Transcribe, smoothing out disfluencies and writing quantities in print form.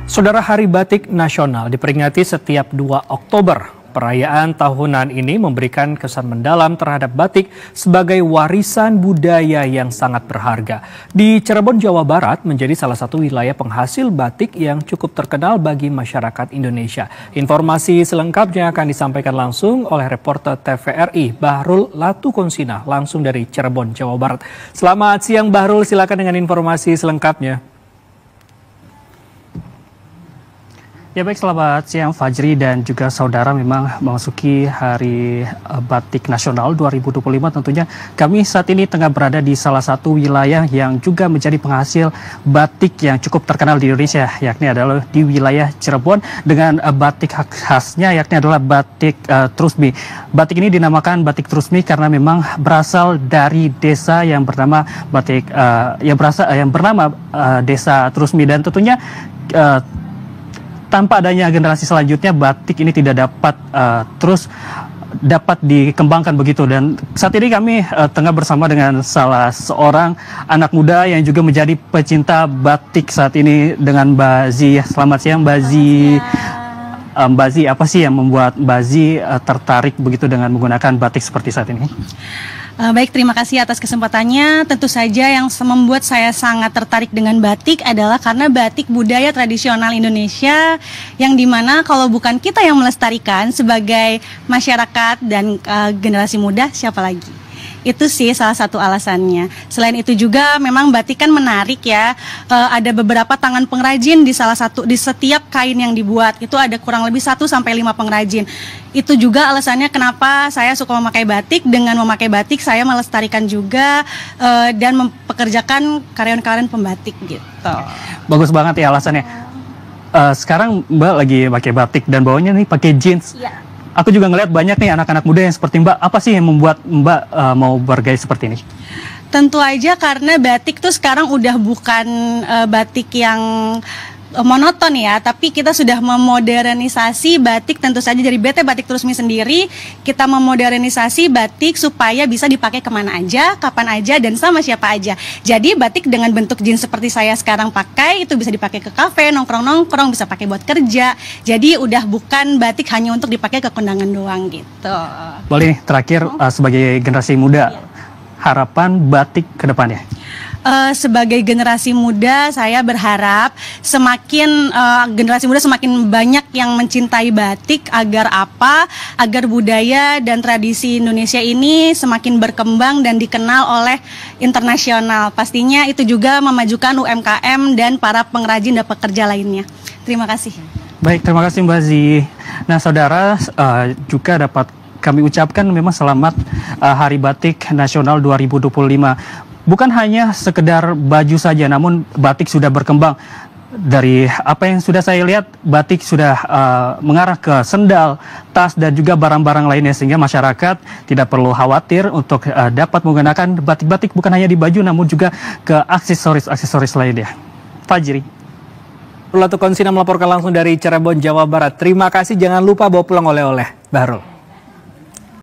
Saudara, Hari Batik Nasional diperingati setiap 2 Oktober. Perayaan tahunan ini memberikan kesan mendalam terhadap batik sebagai warisan budaya yang sangat berharga. Di Cirebon, Jawa Barat menjadi salah satu wilayah penghasil batik yang cukup terkenal bagi masyarakat Indonesia. Informasi selengkapnya akan disampaikan langsung oleh reporter TVRI Bahrul Latukonsina langsung dari Cirebon, Jawa Barat. Selamat siang Bahrul, silakan dengan informasi selengkapnya. Ya baik, selamat siang Fajri dan juga saudara. Memang memasuki Hari Batik Nasional 2025 tentunya kami saat ini tengah berada di salah satu wilayah yang juga menjadi penghasil batik yang cukup terkenal di Indonesia, yakni adalah di wilayah Cirebon dengan batik khasnya yakni adalah batik Trusmi. Batik ini dinamakan batik Trusmi karena memang berasal dari desa yang bernama Desa Trusmi, dan tentunya tanpa adanya generasi selanjutnya batik ini tidak dapat dikembangkan begitu. Dan saat ini kami tengah bersama dengan salah seorang anak muda yang juga menjadi pecinta batik saat ini dengan Mbak Zi. Selamat siang Mbak Zi. Mbak Zi, apa sih yang membuat Mbak Zi tertarik begitu dengan menggunakan batik seperti saat ini? Baik, terima kasih atas kesempatannya. Tentu saja yang membuat saya sangat tertarik dengan batik adalah karena batik budaya tradisional Indonesia yang dimana kalau bukan kita yang melestarikan sebagai masyarakat dan generasi muda, siapa lagi? Itu sih salah satu alasannya. Selain itu juga memang batik kan menarik ya. Ada beberapa tangan pengrajin di setiap kain yang dibuat. Itu ada kurang lebih 1 sampai 5 pengrajin. Itu juga alasannya kenapa saya suka memakai batik. Dengan memakai batik saya melestarikan juga dan mempekerjakan karyawan-karyawan pembatik gitu. Bagus banget ya alasannya. Sekarang Mbak lagi pakai batik dan bawahnya nih pakai jeans. Iya. Aku juga ngeliat banyak nih anak-anak muda yang seperti Mbak. Apa sih yang membuat Mbak mau bergaya seperti ini? Tentu aja karena batik tuh sekarang udah bukan batik yang monoton ya, tapi kita sudah memodernisasi batik. Tentu saja dari BT Batik Trusmi sendiri kita memodernisasi batik supaya bisa dipakai kemana aja, kapan aja, dan sama siapa aja. Jadi batik dengan bentuk jeans seperti saya sekarang pakai itu bisa dipakai ke kafe, nongkrong-nongkrong, bisa pakai buat kerja. Jadi udah bukan batik hanya untuk dipakai ke kondangan doang gitu. Boleh nih terakhir sebagai generasi muda, harapan batik ke depannya? Sebagai generasi muda, saya berharap generasi muda semakin banyak yang mencintai batik agar budaya dan tradisi Indonesia ini semakin berkembang dan dikenal oleh internasional. Pastinya itu juga memajukan UMKM dan para pengrajin dan pekerja lainnya. Terima kasih. Baik, terima kasih Mbak Zi. Nah saudara, juga dapat kami ucapkan memang selamat Hari Batik Nasional 2025. Bukan hanya sekedar baju saja, namun batik sudah berkembang. Dari apa yang sudah saya lihat, batik sudah mengarah ke sendal, tas, dan juga barang-barang lainnya. Sehingga masyarakat tidak perlu khawatir untuk dapat menggunakan batik-batik bukan hanya di baju, namun juga ke aksesoris-aksesoris lainnya. Fajri. Latukonsina melaporkan langsung dari Cirebon, Jawa Barat. Terima kasih, jangan lupa bawa pulang oleh-oleh. Bahrul.